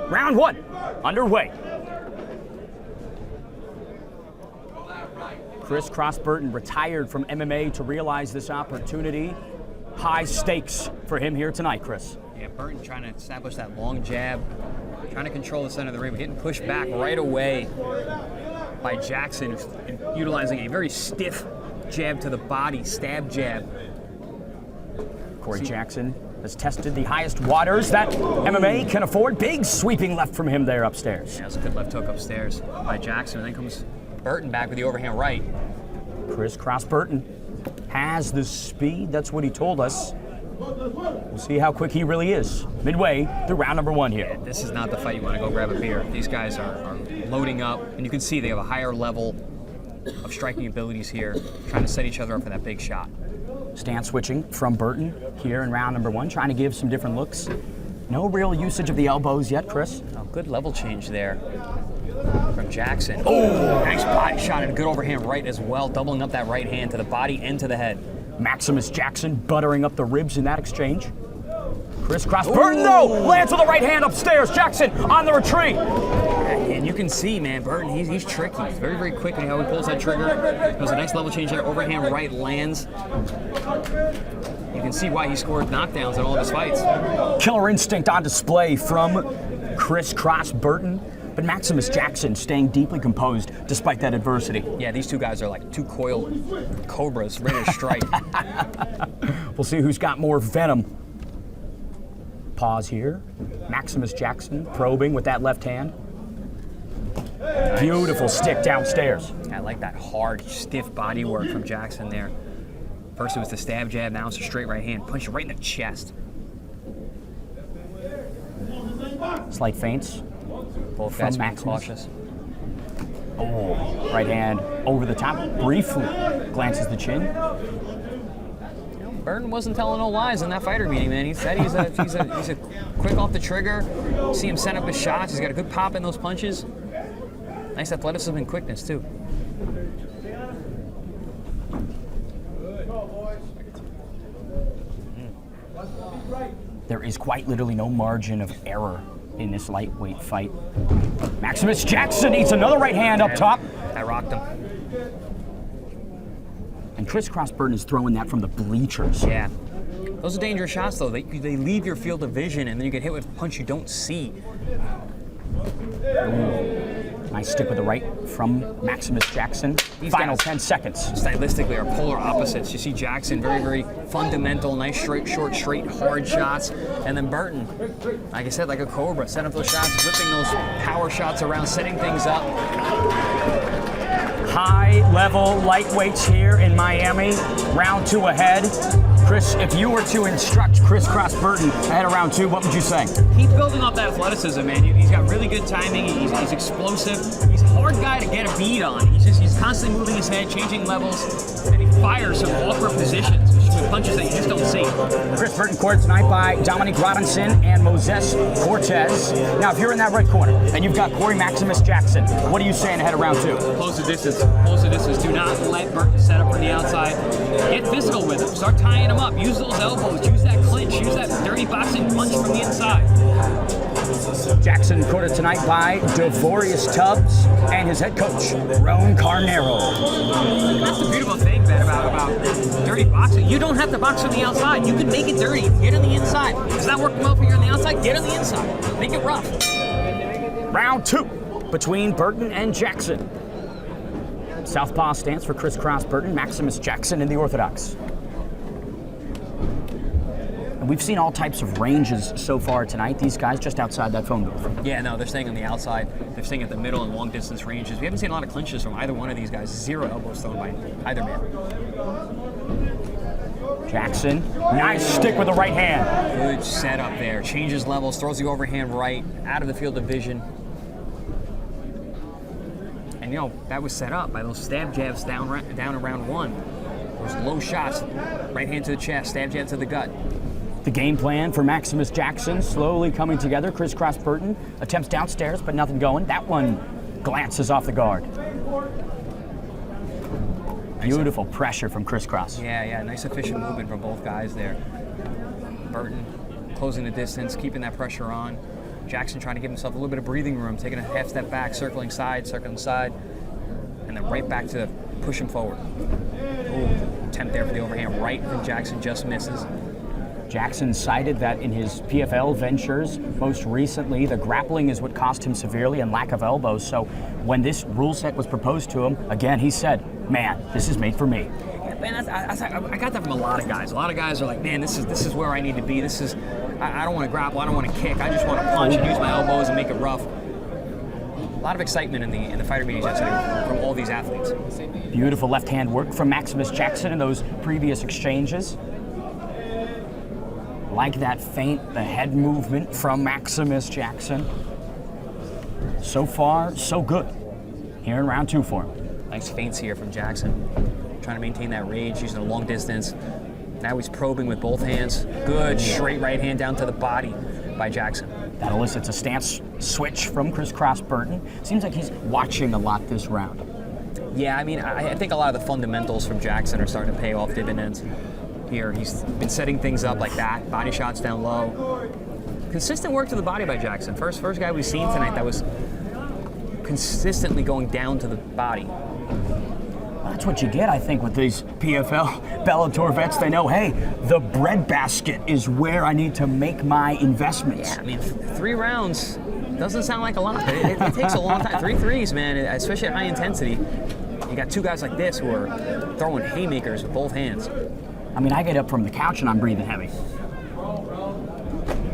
Round one, underway. Crisscross Burton retired from MMA to realize this opportunity. High stakes for him here tonight, Chris. Yeah, Burton trying to establish that long jab, trying to control the center of the ring, getting pushed back right away by Jackson, utilizing a very stiff jab to the body, stab jab. Corey Jackson has tested the highest waters that MMA can afford. Big sweeping left from him there upstairs. Yeah, that's a good left hook upstairs by Jackson. And then comes Burton back with the overhand right. Crisscross Burton has the speed. That's what he told us. We'll see how quick he really is. Midway through round number one here. Yeah, this is not the fight you want to go grab a beer. These guys are loading up, and you can see they have a higher level of striking abilities here, trying to set each other up for that big shot. Stance switching from Burton here in round number one, trying to give some different looks. No real usage of the elbows yet, Chris. Oh, good level change there from Jackson. Oh, nice body shot and a good overhand right as well, doubling up that right hand to the body and to the head. Maximus Jackson buttering up the ribs in that exchange. Crisscross Burton, though, lands with the right hand upstairs. Jackson on the retreat. And you can see, man, Burton, he's tricky. He's very, very quick in how he pulls that trigger. There's a nice level change there. Overhand right lands. You can see why he scored knockdowns in all of his fights. Killer instinct on display from Crisscross Burton. But Maximus Jackson staying deeply composed despite that adversity. Yeah, these two guys are like two coiled cobras ready to strike. We'll see who's got more venom. Pause here. Maximus Jackson probing with that left hand. Nice. Beautiful stick downstairs. I like that hard, stiff body work from Jackson there. First it was the stab jab, now it's a straight right hand. Punch right in the chest. Slight feints. Both guys being cautious. Oh, right hand over the top. Briefly glances the chin. Burton wasn't telling no lies in that fighter meeting, man. He said he's a quick off the trigger. See him set up his shots. He's got a good pop in those punches. Nice athleticism and quickness too. There is quite literally no margin of error in this lightweight fight. Maximus Jackson eats another right hand up top. That rocked him. And Crisscross Burton is throwing that from the bleachers. Yeah. Those are dangerous shots, though. They leave your field of vision, and then you get hit with a punch you don't see. Nice stick with the right from Maximus Jackson. These Final guys, 10 seconds. Stylistically are polar opposites. You see Jackson, very, very fundamental, nice, short, straight, hard shots. And then Burton, like I said, like a cobra, set up those shots, whipping those power shots around, setting things up. High-level lightweights here in Miami. Round two ahead. Chris, if you were to instruct Crisscross Burton ahead of round two, what would you say? Keep building up that athleticism, man. He's got really good timing. He's explosive. He's a hard guy to get a beat on. He's constantly moving his head, changing levels, and he fires some awkward positions with punches that you just don't see. Chris Burton courted tonight by Dominic Robinson and Moses Cortez. Now, if you're in that red corner and you've got Corey Maximus Jackson, what are you saying ahead of round two? Close the distance. Close the distance. Do not let Burton set up from the outside. Get physical with him. Start tying him up. Use those elbows. Use that clinch. Use that dirty boxing punch from the inside. Jackson courted tonight by Devorius Tubbs and his head coach, Ron Carnero. That's the beautiful thing, man, about dirty boxing. You don't have to box from the outside. You can make it dirty. Get on the inside. It's not working well for you on the outside. Get on the inside. Make it rough. Round two between Burton and Jackson. Southpaw stance for Crisscross Burton, Maximus Jackson in the orthodox. And we've seen all types of ranges so far tonight. These guys just outside that phone booth. Yeah, no, they're staying on the outside. They're staying at the middle and long distance ranges. We haven't seen a lot of clinches from either one of these guys. Zero elbows thrown by either man. Jackson, nice stick with the right hand. Good setup there. Changes levels, throws the overhand right, out of the field of vision. And, you know, that was set up by those stab jabs down in round one. Those low shots, right hand to the chest, stab jab to the gut. The game plan for Maximus Jackson slowly coming together. Crisscross Burton attempts downstairs, but nothing going. That one glances off the guard. Beautiful pressure from Crisscross. Yeah, nice efficient movement from both guys there. Burton closing the distance, keeping that pressure on. Jackson trying to give himself a little bit of breathing room, taking a half step back, circling side, and then right back to push him forward. Ooh, attempt there for the overhand right, and Jackson just misses. Jackson cited that in his PFL ventures, most recently, the grappling is what cost him severely and lack of elbows. So when this rule set was proposed to him, again, he said, man, this is made for me. Yeah, man, I got that from a lot of guys. A lot of guys are like, man, this is where I need to be. I don't want to grapple, I don't want to kick. I just want to punch and use my elbows and make it rough. A lot of excitement in the fighter meetings yesterday from all these athletes. Beautiful left-hand work from Maximus Jackson in those previous exchanges. Like that feint, the head movement from Maximus Jackson. So far, so good. Here in round 2 for him. Nice feints here from Jackson. Trying to maintain that range, using a long distance. Now he's probing with both hands. Good straight right hand down to the body by Jackson. That elicits a stance switch from Crisscross Burton. Seems like he's watching a lot this round. Yeah, I mean, I think a lot of the fundamentals from Jackson are starting to pay off dividends. Here, he's been setting things up like that, body shots down low. Consistent work to the body by Jackson. First guy we've seen tonight that was consistently going down to the body. That's what you get, I think, with these PFL Bellator vets. They know, hey, the breadbasket is where I need to make my investments. Yeah, I mean, 3 rounds doesn't sound like a lot, but it takes a long time. 3 threes, man, especially at high intensity. You got 2 guys like this who are throwing haymakers with both hands. I mean, I get up from the couch and I'm breathing heavy.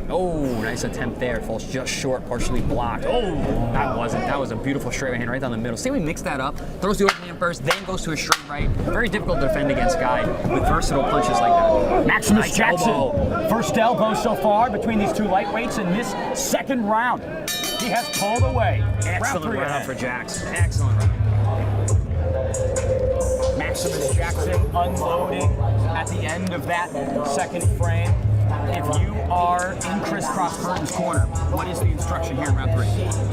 Oh, nice attempt there. Falls just short, partially blocked. Oh, that was a beautiful straight right hand right down the middle. See, we mix that up, throws the overhand first, then goes to a straight right. Very difficult to defend against Guy with versatile punches like that. Maximus Nice Jackson, elbow. first elbow so far between these 2 lightweights in this second round. He has pulled away. Excellent Round 3 round ahead. for Jackson. Excellent round. Maximus Jackson unloading at the end of that second frame. If you are in Crisscross Burton's corner, what is the instruction here in round 3?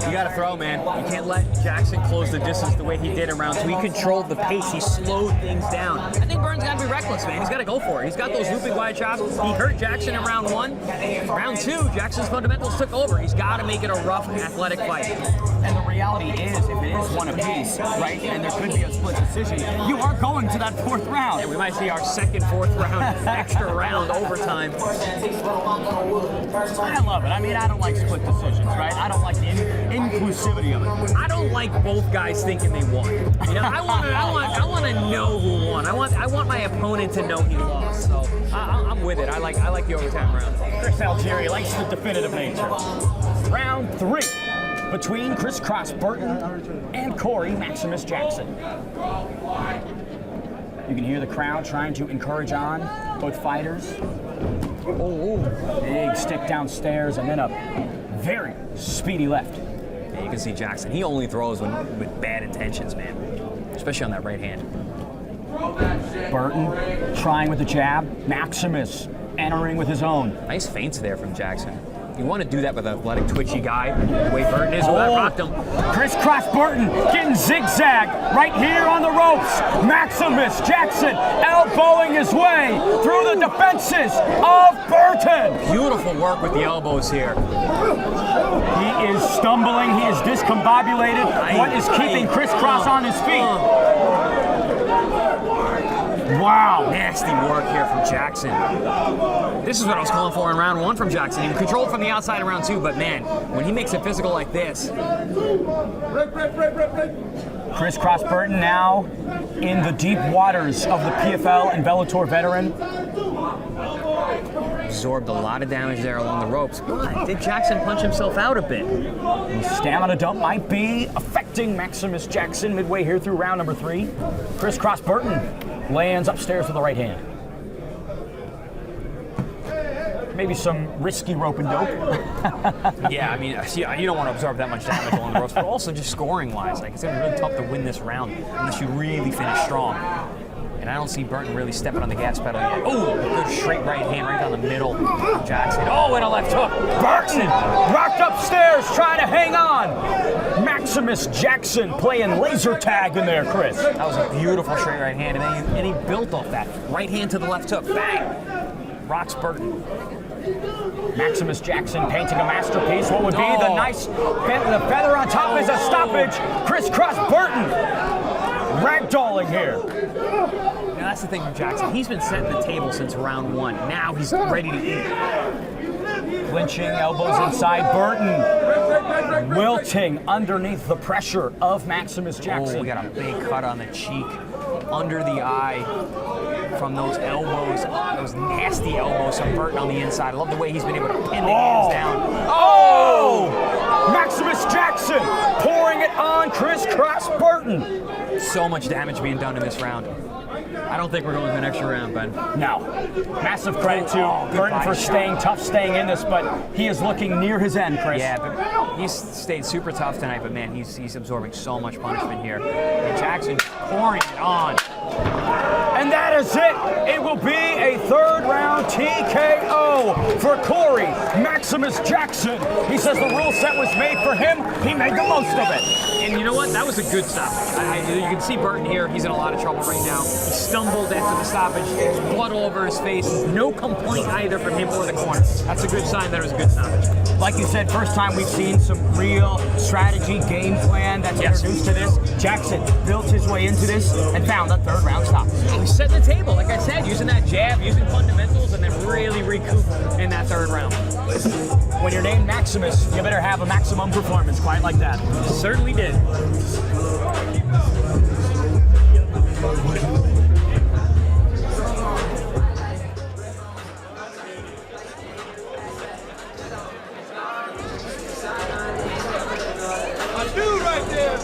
You got to throw, man. You can't let Jackson close the distance the way he did in round 2. He controlled the pace. He slowed things down. I think Burton's got to be reckless, man. He's got to go for it. He's got those looping wide chops. He hurt Jackson in round 1. Round 2, Jackson's fundamentals took over. He's got to make it a rough, athletic fight. And the reality is, if it is one apiece, right, and there could be a split decision, you are going to that 4th round. Yeah, we might see our second, 4th round, extra round, overtime. I love it. I mean, I don't like split decisions, right? I don't like the inclusivity of it. I don't like both guys thinking they won. You know, I want to know who won. I want my opponent to know he lost. So I'm with it. I like the overtime round. Chris Algieri likes the definitive nature. Round 3 between Crisscross Burton and Corey Maximus Jackson. You can hear the crowd trying to encourage on both fighters. Oh, big stick downstairs and then a very speedy left. Yeah, you can see Jackson. He only throws with bad intentions, man, especially on that right hand. Burton trying with the jab. Maximus entering with his own. Nice feints there from Jackson. You want to do that with an athletic, twitchy guy, the way Burton is. Oh, that rocked him. Crisscross Burton getting zigzagged right here on the ropes. Maximus Jackson elbowing his way through the defenses of Burton. Beautiful work with the elbows here. He is stumbling. He is discombobulated. What is keeping Crisscross on his feet? Wow. Nasty work here from Jackson. This is what I was calling for in round 1 from Jackson. He controlled from the outside in round 2, but man, when he makes it physical like this. Crisscross Burton now in the deep waters of the PFL and Bellator veteran. Absorbed a lot of damage there along the ropes, but did Jackson punch himself out a bit? The stamina dump might be affecting Maximus Jackson midway here through round number 3. Crisscross Burton lands upstairs with the right hand. Maybe some risky rope and dope. Yeah, I mean, you don't want to absorb that much damage along the ropes, but also just scoring-wise, like it's gonna be really tough to win this round unless you really finish strong. And I don't see Burton really stepping on the gas pedal yet. Oh, good straight right hand right down the middle of Jackson. Oh, and a left hook. Burton rocked upstairs trying to hang on. Maximus Jackson playing laser tag in there, Chris. That was a beautiful straight right hand, and he built off that. Right hand to the left hook. Bang. Rocks Burton. Maximus Jackson painting a masterpiece. What would be the nice the feather on top is a stoppage. Crisscross Burton ragdolling here. Now that's the thing with Jackson. He's been setting the table since round 1. Now he's ready to eat. Clinching elbows inside. Burton wilting underneath the pressure of Maximus Jackson. Oh, we got a big cut on the cheek, under the eye from those elbows, those nasty elbows from Burton on the inside. I love the way he's been able to pin the hands down. Oh! Maximus Jackson pouring it on Crisscross Burton. So much damage being done in this round. I don't think we're going to an extra round, Ben. No. Massive credit to Burton for staying tough, staying in this, but he is looking near his end, Chris. Yeah, but he's stayed super tough tonight, but man, he's absorbing so much punishment here. And Jackson pouring it on. And that is it. It will be a third round TKO for Corey Maximus Jackson. He says the rule set was made for him. He made the most of it. And you know what? That was a good stoppage. You can see Burton here. He's in a lot of trouble right now. He stumbled after the stoppage. There's blood all over his face. No complaint either from him or the corner. That's a good sign that it was a good stoppage. Like you said, first time we've seen some real strategy, game plan that's introduced to this. Jackson built his way into this and found that third round stop. He's setting the table, like I said, using that jab, using fundamentals, and then really recoup in that third round. When you're named Maximus, you better have a maximum performance, quite like that. Certainly did. Dude right there.